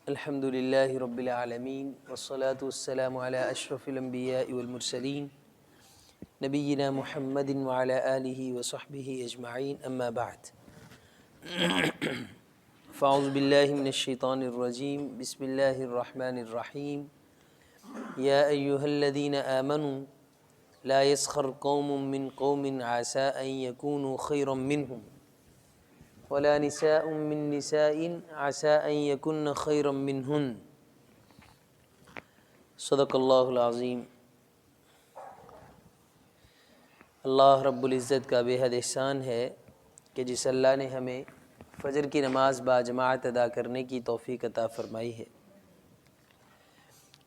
الحمد للہ رب العالمین والصلاة والسلام علی اشرف الانبیاء والمرسلین نبینا محمد وعلی آلہ وصحبہ اجمعین اما بعد فاعوذ باللہ من الشیطان الرجیم بسم اللہ الرحمن الرحیم یا ایہا الذین آمنوا لا يسخر قوم من قوم عسى ان يكونوا خيرا منهم ولا نساء من نساء عسى ان يكن خيرا منهن صدق اللہ العظیم۔ اللہ رب العزت کا بے حد احسان ہے کہ جس اللہ نے ہمیں فجر کی نماز باجماعت ادا کرنے کی توفیق عطا فرمائی ہے۔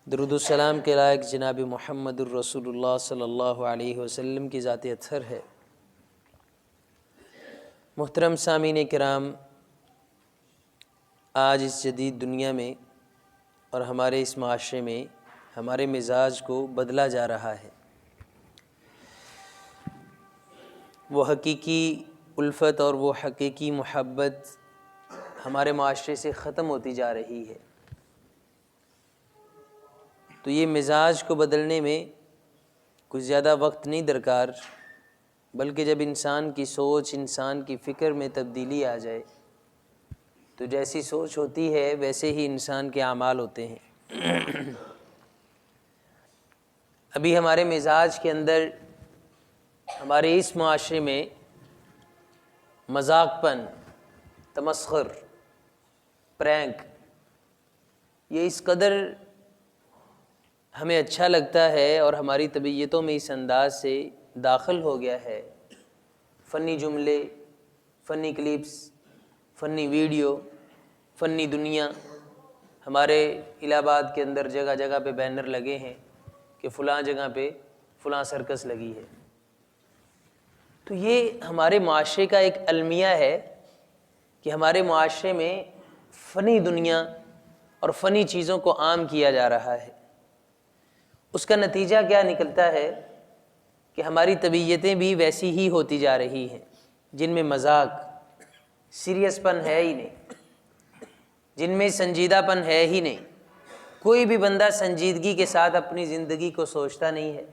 درود السلام کے لائق جناب محمد الرسول اللہ صلی اللہ علیہ وسلم کی ذات اطہر ہے۔ محترم سامعین کرام، آج اس جدید دنیا میں اور ہمارے اس معاشرے میں ہمارے مزاج کو بدلا جا رہا ہے۔ وہ حقیقی الفت اور وہ حقیقی محبت ہمارے معاشرے سے ختم ہوتی جا رہی ہے۔ تو یہ مزاج کو بدلنے میں کچھ زیادہ وقت نہیں درکار، بلکہ جب انسان کی سوچ، انسان کی فکر میں تبدیلی آ جائے تو جیسی سوچ ہوتی ہے ویسے ہی انسان کے اعمال ہوتے ہیں۔ ابھی ہمارے مزاج کے اندر، ہمارے اس معاشرے میں مذاق پن، تمسخر، پرینک، یہ اس قدر ہمیں اچھا لگتا ہے اور ہماری طبیعتوں میں اس انداز سے داخل ہو گیا ہے۔ فنی جملے، فنی کلپس، فنی ویڈیو، فنی دنیا۔ ہمارے الہ آباد کے اندر جگہ جگہ پہ بینر لگے ہیں کہ فلاں جگہ پہ فلاں سرکس لگی ہے۔ تو یہ ہمارے معاشرے کا ایک المیہ ہے کہ ہمارے معاشرے میں فنی دنیا اور فنی چیزوں کو عام کیا جا رہا ہے۔ اس کا نتیجہ کیا نکلتا ہے کہ ہماری طبیعتیں بھی ویسی ہی ہوتی جا رہی ہیں، جن میں مذاق، سیریس پن ہے ہی نہیں، جن میں سنجیدہ پن ہے ہی نہیں۔ کوئی بھی بندہ سنجیدگی کے ساتھ اپنی زندگی کو سوچتا نہیں ہے،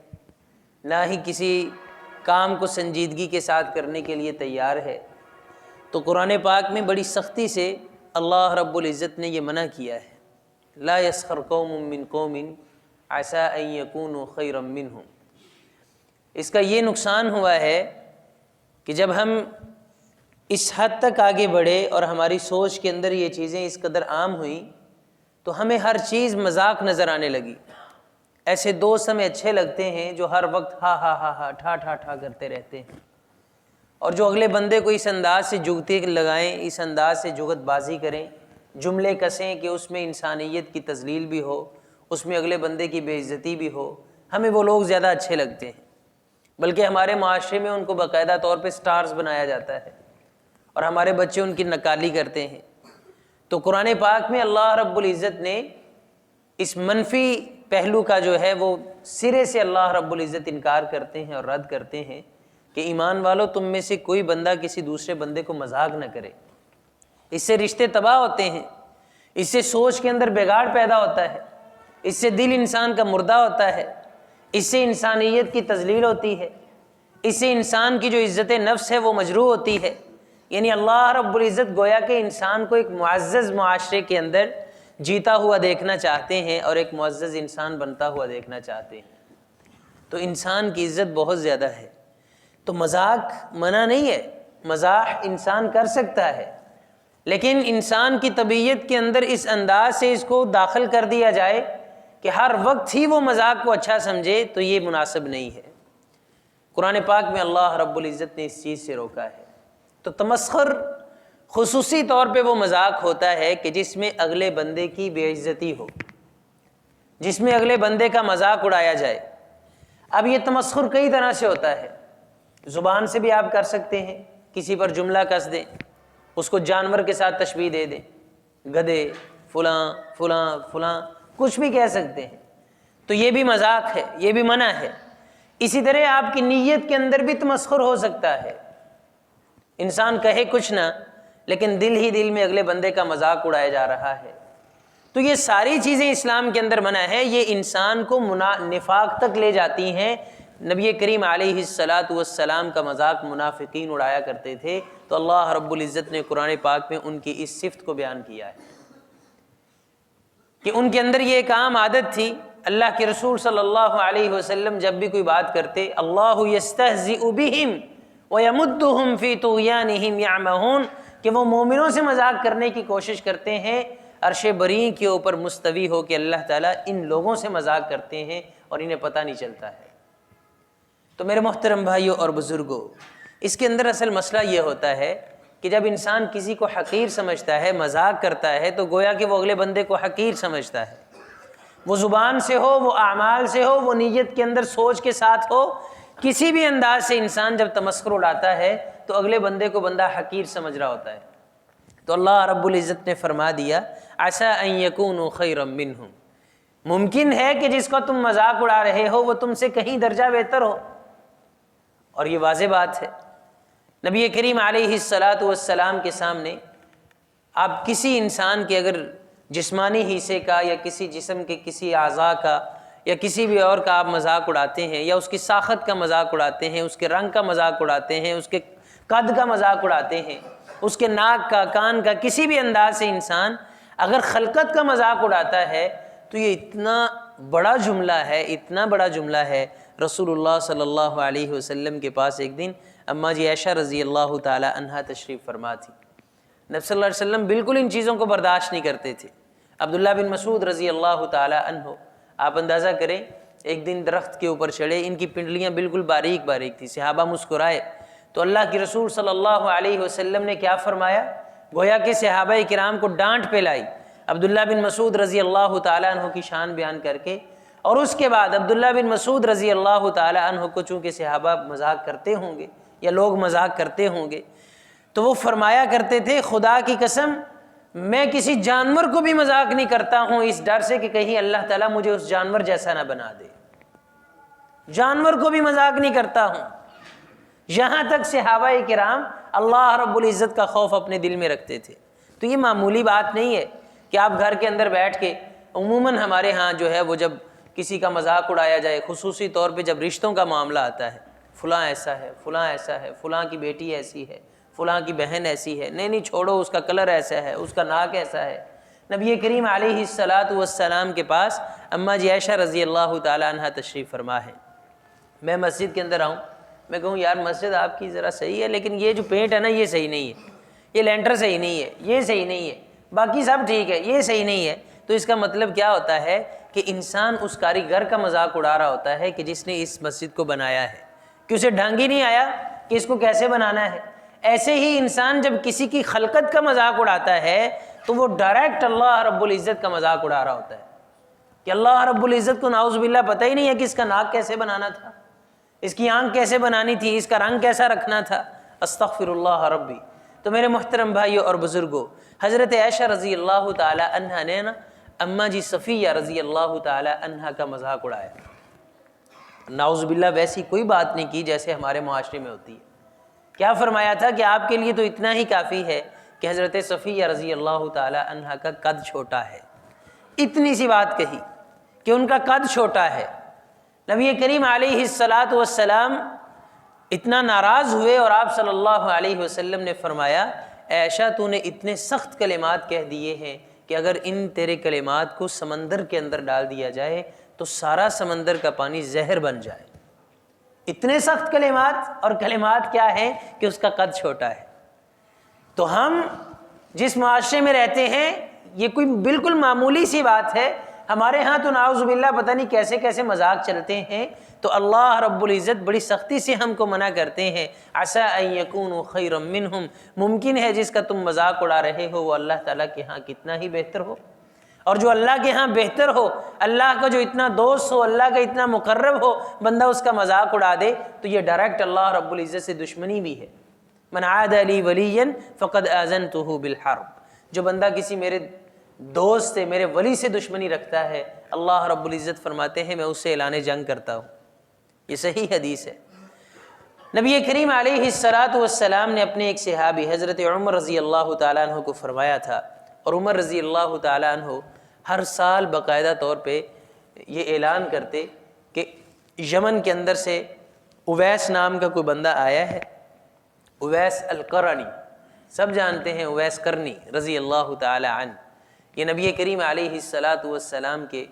نہ ہی کسی کام کو سنجیدگی کے ساتھ کرنے کے لیے تیار ہے۔ تو قرآن پاک میں بڑی سختی سے اللہ رب العزت نے یہ منع کیا ہے، لا یسخر قوم من قوم عسى ان يكونوا خيرا منهم۔ اس کا یہ نقصان ہوا ہے کہ جب ہم اس حد تک آگے بڑھے اور ہماری سوچ کے اندر یہ چیزیں اس قدر عام ہوئیں تو ہمیں ہر چیز مذاق نظر آنے لگی۔ ایسے دوست ہمیں اچھے لگتے ہیں جو ہر وقت ہا ہا ہا ہا ٹھا ٹھا ٹھا کرتے رہتے ہیں، اور جو اگلے بندے کو اس انداز سے جگتے لگائیں، اس انداز سے جگت بازی کریں، جملے کسیں کہ اس میں انسانیت کی تذلیل بھی ہو، اس میں اگلے بندے کی بے عزتی بھی ہو، ہمیں وہ لوگ زیادہ اچھے لگتے ہیں۔ بلکہ ہمارے معاشرے میں ان کو باقاعدہ طور پہ سٹارز بنایا جاتا ہے اور ہمارے بچے ان کی نکالی کرتے ہیں۔ تو قرآن پاک میں اللہ رب العزت نے اس منفی پہلو کا جو ہے وہ سرے سے اللہ رب العزت انکار کرتے ہیں اور رد کرتے ہیں کہ ایمان والو، تم میں سے کوئی بندہ کسی دوسرے بندے کو مذاق نہ کرے۔ اس سے رشتے تباہ ہوتے ہیں، اس سے سوچ کے اندر بگاڑ پیدا ہوتا ہے، اس سے دل انسان کا مردہ ہوتا ہے، اس سے انسانیت کی تذلیل ہوتی ہے، اس سے انسان کی جو عزت نفس ہے وہ مجروح ہوتی ہے۔ یعنی اللہ رب العزت گویا کہ انسان کو ایک معزز معاشرے کے اندر جیتا ہوا دیکھنا چاہتے ہیں اور ایک معزز انسان بنتا ہوا دیکھنا چاہتے ہیں۔ تو انسان کی عزت بہت زیادہ ہے۔ تو مذاق منع نہیں ہے، مزاح انسان کر سکتا ہے، لیکن انسان کی طبیعت کے اندر اس انداز سے اس کو داخل کر دیا جائے کہ ہر وقت ہی وہ مذاق کو اچھا سمجھے تو یہ مناسب نہیں ہے۔ قرآن پاک میں اللہ رب العزت نے اس چیز سے روکا ہے۔ تو تمسخر خصوصی طور پہ وہ مذاق ہوتا ہے کہ جس میں اگلے بندے کی بے عزتی ہو، جس میں اگلے بندے کا مذاق اڑایا جائے۔ اب یہ تمسخر کئی طرح سے ہوتا ہے، زبان سے بھی آپ کر سکتے ہیں، کسی پر جملہ کس دیں، اس کو جانور کے ساتھ تشبیہ دے دیں، گدھے، فلاں فلاں فلاں، کچھ بھی کہہ سکتے ہیں، تو یہ بھی مذاق ہے، یہ بھی منع ہے۔ اسی طرح آپ کی نیت کے اندر بھی تمسخر ہو سکتا ہے، انسان کہے کچھ نہ لیکن دل ہی دل میں اگلے بندے کا مذاق اڑایا جا رہا ہے، تو یہ ساری چیزیں اسلام کے اندر منع ہے، یہ انسان کو نفاق تک لے جاتی ہیں۔ نبی کریم علیہ الصلاۃ والسلام کا مذاق منافقین اڑایا کرتے تھے، تو اللہ رب العزت نے قرآن پاک میں ان کی اس صفت کو بیان کیا ہے کہ ان کے اندر یہ ایک عام عادت تھی۔ اللہ کے رسول صلی اللہ علیہ وسلم جب بھی کوئی بات کرتے، اللہ یستہزئ بہم ویمدہم فی طغیانہم یعمہون، کہ وہ مومنوں سے مذاق کرنے کی کوشش کرتے ہیں، عرش بری کے اوپر مستوی ہو کہ اللہ تعالیٰ ان لوگوں سے مذاق کرتے ہیں اور انہیں پتہ نہیں چلتا ہے۔ تو میرے محترم بھائیوں اور بزرگوں، اس کے اندر اصل مسئلہ یہ ہوتا ہے کہ جب انسان کسی کو حقیر سمجھتا ہے، مذاق کرتا ہے، تو گویا کہ وہ اگلے بندے کو حقیر سمجھتا ہے، وہ زبان سے ہو، وہ اعمال سے ہو، وہ نیت کے اندر سوچ کے ساتھ ہو، کسی بھی انداز سے انسان جب تمسخر اڑاتا ہے تو اگلے بندے کو بندہ حقیر سمجھ رہا ہوتا ہے۔ تو اللہ رب العزت نے فرما دیا عسیٰ ان یکونوا خیرا منہم، ممکن ہے کہ جس کو تم مذاق اڑا رہے ہو وہ تم سے کہیں درجہ بہتر ہو۔ اور یہ واضح بات ہے، نبی کریم علیہ الصلاۃ والسلام کے سامنے آپ کسی انسان کے اگر جسمانی حصے کا یا کسی جسم کے کسی اعضاء کا یا کسی بھی اور کا آپ مذاق اڑاتے ہیں، یا اس کی ساخت کا مذاق اڑاتے ہیں، اس کے رنگ کا مذاق اڑاتے ہیں، اس کے قد کا مذاق اڑاتے ہیں، اس کے ناک کا، کان کا، کسی بھی انداز سے انسان اگر خلقت کا مذاق اڑاتا ہے تو یہ اتنا بڑا جملہ ہے، اتنا بڑا جملہ ہے۔ رسول اللہ صلی اللہ علیہ وسلم کے پاس ایک دن اماں جی عائشہ رضی اللہ تعالی عنہا تشریف فرما تھی۔ نبی صلی اللہ علیہ وسلم بالکل ان چیزوں کو برداشت نہیں کرتے تھے۔ عبداللہ بن مسعود رضی اللہ تعالی عنہ، آپ اندازہ کریں، ایک دن درخت کے اوپر چڑھے، ان کی پنڈلیاں بالکل باریک باریک تھی، صحابہ مسکرائے تو اللہ کے رسول صلی اللہ علیہ وسلم نے کیا فرمایا؟ گویا کہ صحابہ کرام کو ڈانٹ پہ لائی عبداللہ بن مسعود رضی اللہ تعالی عنہ کی شان بیان کر کے، اور اس کے بعد عبداللہ بن مسعود رضی اللہ تعالی عنہ کو چونکہ صحابہ مذاق کرتے ہوں گے یا لوگ مذاق کرتے ہوں گے، تو وہ فرمایا کرتے تھے خدا کی قسم میں کسی جانور کو بھی مذاق نہیں کرتا ہوں اس ڈر سے کہ کہیں اللہ تعالیٰ مجھے اس جانور جیسا نہ بنا دے، جانور کو بھی مذاق نہیں کرتا ہوں۔ یہاں تک صحابہ کرام اللہ رب العزت کا خوف اپنے دل میں رکھتے تھے۔ تو یہ معمولی بات نہیں ہے کہ آپ گھر کے اندر بیٹھ کے، عموماً ہمارے ہاں جو ہے وہ جب کسی کا مذاق اڑایا جائے، خصوصی طور پہ جب رشتوں کا معاملہ آتا ہے، فلاں ایسا ہے، فلاں ایسا ہے، فلاں کی بیٹی ایسی ہے، فلاں کی بہن ایسی ہے، نہیں چھوڑو، اس کا کلر ایسا ہے، اس کا ناک ایسا ہے۔ نبی کریم علیہ الصلاۃ والسلام کے پاس اماں جی عائشہ رضی اللہ تعالی عنہا تشریف فرما ہے۔ میں مسجد کے اندر آؤں، میں کہوں یار مسجد آپ کی ذرا صحیح ہے لیکن یہ جو پینٹ ہے نا یہ صحیح نہیں ہے، یہ لینٹر صحیح نہیں ہے، یہ صحیح نہیں ہے، باقی سب ٹھیک ہے، یہ صحیح نہیں ہے، تو اس کا مطلب کیا ہوتا ہے کہ انسان اس کاریگر کا مذاق اڑا رہا ہوتا ہے کہ جس نے اس مسجد کو بنایا ہے، کہ اسے ڈھنگ ہی نہیں آیا کہ اس کو کیسے بنانا ہے۔ ایسے ہی انسان جب کسی کی خلقت کا مذاق اڑاتا ہے تو وہ ڈائریکٹ اللہ رب العزت کا مذاق اڑا رہا ہوتا ہے کہ اللہ رب العزت کو نعوذ باللہ پتہ ہی نہیں ہے کہ اس کا ناک کیسے بنانا تھا، اس کی آنکھ کیسے بنانی تھی، اس کا رنگ کیسا رکھنا تھا۔ استغفر اللہ ربی۔ تو میرے محترم بھائیوں اور بزرگوں، حضرت عائشہ رضی اللہ تعالی عنہا نے نا اماں جی صفیہ رضی اللہ تعالی عنہا کا مذاق اڑایا، نعوذ باللہ ویسی کوئی بات نہیں کی جیسے ہمارے معاشرے میں ہوتی ہے۔ کیا فرمایا تھا کہ آپ کے لیے تو اتنا ہی کافی ہے کہ حضرت صفیہ رضی اللہ تعالی عنہا کا قد چھوٹا ہے، اتنی سی بات کہی کہ ان کا قد چھوٹا ہے۔ نبی کریم علیہ الصلاۃ والسلام اتنا ناراض ہوئے اور آپ صلی اللہ علیہ وسلم نے فرمایا اے عائشہ تو نے اتنے سخت کلمات کہہ دیے ہیں کہ اگر ان تیرے کلمات کو سمندر کے اندر ڈال دیا جائے تو سارا سمندر کا پانی زہر بن جائے۔ اتنے سخت کلمات، اور کلمات کیا ہیں کہ اس کا قد چھوٹا ہے۔ تو ہم جس معاشرے میں رہتے ہیں یہ کوئی بالکل معمولی سی بات ہے، ہمارے ہاں تو نعوذ باللہ پتہ نہیں کیسے کیسے مذاق چلتے ہیں، تو اللہ رب العزت بڑی سختی سے ہم کو منع کرتے ہیں عسیٰ ان یکونوا خیرا منہم، ممکن ہے جس کا تم مذاق اڑا رہے ہو وہ اللہ تعالیٰ کے ہاں کتنا ہی بہتر ہو، اور جو اللہ کے ہاں بہتر ہو، اللہ کا جو اتنا دوست ہو، اللہ کا اتنا مقرب ہو، بندہ اس کا مذاق اڑا دے تو یہ ڈائریکٹ اللہ رب العزت سے دشمنی بھی ہے۔ من عاد لی ولیا فقد آذنتہ بالحرب، جو بندہ کسی میرے دوست سے، میرے ولی سے دشمنی رکھتا ہے، اللہ رب العزت فرماتے ہیں میں اس سے اعلان جنگ کرتا ہوں۔ یہ صحیح حدیث ہے۔ نبی کریم علیہ الصلاۃ والسلام نے اپنے ایک صحابی حضرت عمر رضی اللہ تعالیٰ عنہ کو فرمایا تھا، اور عمر رضی اللہ تعالیٰ عنہ ہر سال باقاعدہ طور پہ یہ اعلان کرتے کہ یمن کے اندر سے اویس نام کا کوئی بندہ آیا ہے، اویس القرنی، سب جانتے ہیں اویس کرنی رضی اللہ تعالی عنہ، یہ نبی کریم علیہ السلام کے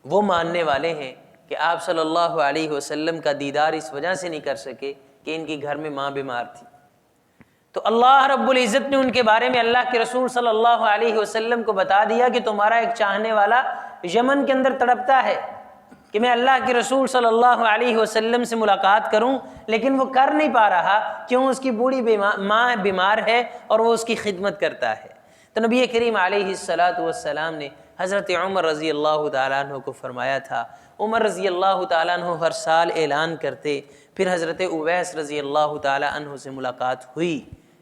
وہ ماننے والے ہیں کہ آپ صلی اللہ علیہ وسلم کا دیدار اس وجہ سے نہیں کر سکے کہ ان کے گھر میں ماں بیمار تھی، تو اللہ رب العزت نے ان کے بارے میں اللہ کے رسول صلی اللہ علیہ وسلم کو بتا دیا کہ تمہارا ایک چاہنے والا یمن کے اندر تڑپتا ہے کہ میں اللہ کے رسول صلی اللہ علیہ وسلم سے ملاقات کروں، لیکن وہ کر نہیں پا رہا، کیوں؟ اس کی بوڑھی ماں بیمار ہے اور وہ اس کی خدمت کرتا ہے۔ تو نبی کریم علیہ السلام نے حضرت عمر رضی اللہ تعالیٰ عنہ کو فرمایا تھا، عمر رضی اللہ تعالیٰ عنہ ہر سال اعلان کرتے، پھر حضرت اویس رضی اللہ تعالیٰ عنہ سے ملاقات ہوئی،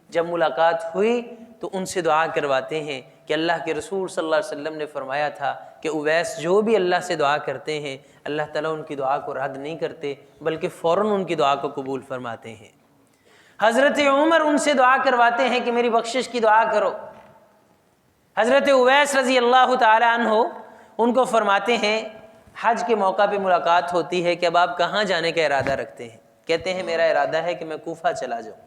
جب ملاقات ہوئی تو ان سے دعا کرواتے ہیں کہ اللہ کے رسول صلی اللہ علیہ وسلم نے فرمایا تھا کہ اویس جو بھی اللہ سے دعا کرتے ہیں اللہ تعالیٰ ان کی دعا کو رد نہیں کرتے بلکہ فوراً ان کی دعا کو قبول فرماتے ہیں۔ حضرت عمر ان سے دعا کرواتے ہیں کہ میری بخشش کی دعا کرو۔ حضرت اویس رضی اللہ تعالی عنہ ان کو فرماتے ہیں، حج کے موقع پہ ملاقات ہوتی ہے کہ اب آپ کہاں جانے کا ارادہ رکھتے ہیں؟ کہتے ہیں میرا ارادہ ہے کہ میں کوفہ چلا جاؤں۔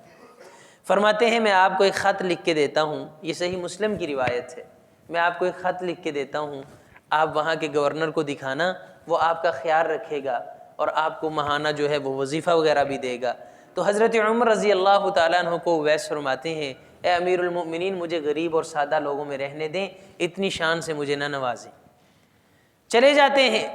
فرماتے ہیں میں آپ کو ایک خط لکھ کے دیتا ہوں، یہ صحیح مسلم کی روایت ہے، میں آپ کو ایک خط لکھ کے دیتا ہوں، آپ وہاں کے گورنر کو دکھانا، وہ آپ کا خیال رکھے گا اور آپ کو ماہانہ جو ہے وہ وظیفہ وغیرہ بھی دے گا۔ تو حضرت عمر رضی اللہ تعالیٰ عنہ کو اویس فرماتے ہیں، اے امیر المؤمنین مجھے غریب اور سادہ لوگوں میں رہنے دیں، اتنی شان سے مجھے نہ نوازیں۔ چلے جاتے ہیں۔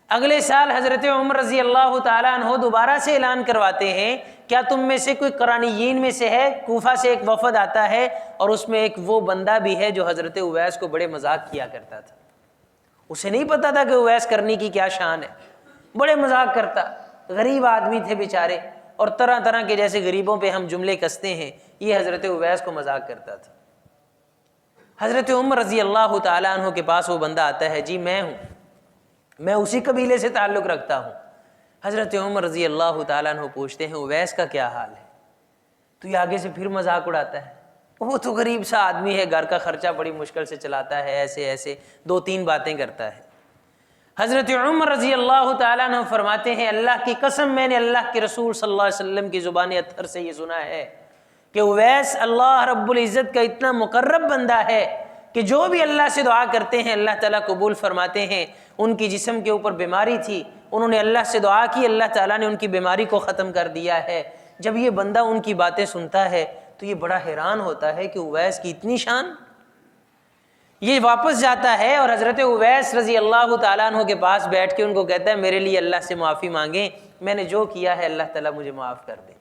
اگلے سال حضرت عمر رضی اللہ تعالیٰ عنہ دوبارہ سے اعلان کرواتے ہیں، کیا تم میں سے کوئی قرانیین میں سے ہے؟ کوفہ سے ایک وفد آتا ہے اور اس میں ایک وہ بندہ بھی ہے جو حضرت اویس کو بڑے مذاق کیا کرتا تھا، اسے نہیں پتا تھا کہ اویس کرنی کی کیا شان ہے، بڑے مذاق کرتا، غریب آدمی تھے بیچارے، اور طرح طرح کے جیسے غریبوں پہ ہم جملے کستے ہیں، یہ حضرت اویس کو مذاق کرتا تھا۔ حضرت عمر رضی اللہ تعالیٰ عنہ کے پاس وہ بندہ آتا ہے، جی میں ہوں، میں اسی قبیلے سے تعلق رکھتا ہوں۔ حضرت عمر رضی اللہ تعالیٰ عنہ پوچھتے ہیں اویس کا کیا حال ہے؟ تو یہ آگے سے پھر مذاق اڑاتا ہے، وہ تو غریب سا آدمی ہے، گھر کا خرچہ بڑی مشکل سے چلاتا ہے، ایسے ایسے دو تین باتیں کرتا ہے۔ حضرت عمر رضی اللہ تعالیٰ عنہ فرماتے ہیں اللہ کی قسم میں نے اللہ کے رسول صلی اللہ علیہ وسلم کی زبان اطہر سے یہ سنا ہے کہ اویس اللہ رب العزت کا اتنا مقرب بندہ ہے کہ جو بھی اللہ سے دعا کرتے ہیں اللہ تعالیٰ قبول فرماتے ہیں۔ ان کی جسم کے اوپر بیماری تھی، انہوں نے اللہ سے دعا کی، اللہ تعالیٰ نے ان کی بیماری کو ختم کر دیا ہے۔ جب یہ بندہ ان کی باتیں سنتا ہے تو یہ بڑا حیران ہوتا ہے کہ اویس کی اتنی شان۔ یہ واپس جاتا ہے اور حضرت اویس رضی اللہ تعالیٰ عنہ کے پاس بیٹھ کے ان کو کہتا ہے میرے لیے اللہ سے معافی مانگیں، میں نے جو کیا ہے اللہ تعالیٰ مجھے معاف کر دے۔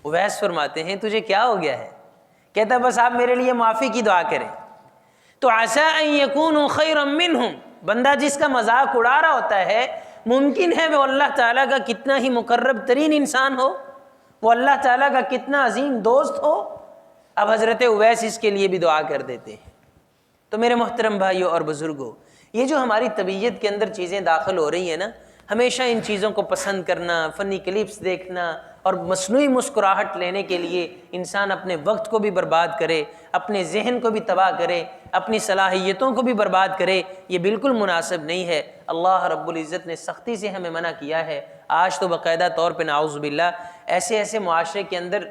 اویس فرماتے ہیں تجھے کیا ہو گیا ہے؟ کہتا ہے بس آپ میرے لیے معافی کی دعا کریں۔ تو عسیٰ ان یکونوا خیرا منہم، بندہ جس کا مذاق اڑا رہا ہوتا ہے ممکن ہے وہ اللہ تعالیٰ کا کتنا ہی مقرب ترین انسان ہو، وہ اللہ تعالیٰ کا کتنا عظیم دوست ہو۔ اب حضرت اویس اس کے لیے بھی دعا کر دیتے ہیں۔ تو میرے محترم بھائیوں اور بزرگوں، یہ جو ہماری طبیعت کے اندر چیزیں داخل ہو رہی ہیں نا، ہمیشہ ان چیزوں کو پسند کرنا، فنی کلپس دیکھنا اور مصنوعی مسکراہٹ لینے کے لیے انسان اپنے وقت کو بھی برباد کرے، اپنے ذہن کو بھی تباہ کرے، اپنی صلاحیتوں کو بھی برباد کرے، یہ بالکل مناسب نہیں ہے۔ اللہ رب العزت نے سختی سے ہمیں منع کیا ہے۔ آج تو باقاعدہ طور پہ نعوذ باللہ ایسے معاشرے کے اندر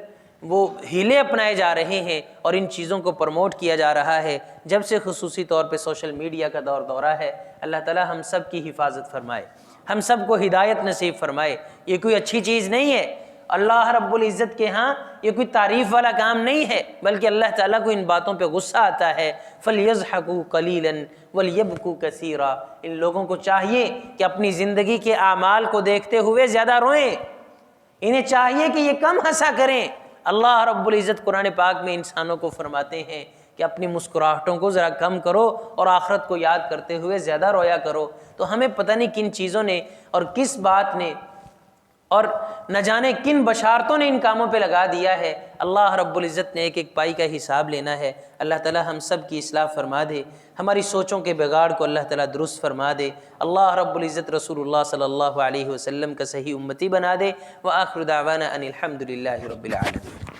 وہ ہیلے اپنائے جا رہے ہیں اور ان چیزوں کو پروموٹ کیا جا رہا ہے، جب سے خصوصی طور پہ سوشل میڈیا کا دورہ ہے۔ اللہ تعالیٰ ہم سب کی حفاظت فرمائے، ہم سب کو ہدایت نصیب فرمائے۔ یہ کوئی اچھی چیز نہیں ہے، اللہ رب العزت کے ہاں یہ کوئی تعریف والا کام نہیں ہے، بلکہ اللہ تعالیٰ کو ان باتوں پہ غصہ آتا ہے۔ فَلْيَضْحَكُوا قَلِيلًا وَلْيَبْكُوا كَثِيرًا، ان لوگوں کو چاہیے کہ اپنی زندگی کے اعمال کو دیکھتے ہوئے زیادہ روئیں، انہیں چاہیے کہ یہ کم ہنسا کریں۔ اللہ رب العزت قرآن پاک میں انسانوں کو فرماتے ہیں کہ اپنی مسکراہٹوں کو ذرا کم کرو اور آخرت کو یاد کرتے ہوئے زیادہ رویا کرو۔ تو ہمیں پتہ نہیں کن چیزوں نے اور کس بات نے اور نہ جانے کن بشارتوں نے ان کاموں پہ لگا دیا ہے۔ اللہ رب العزت نے ایک ایک پائی کا حساب لینا ہے۔ اللہ تعالیٰ ہم سب کی اصلاح فرما دے، ہماری سوچوں کے بگاڑ کو اللہ تعالیٰ درست فرما دے۔ اللہ رب العزت رسول اللہ صلی اللہ علیہ وسلم کا صحیح امتی بنا دے۔ وآخر دعوانا ان الحمد للہ رب العالمین۔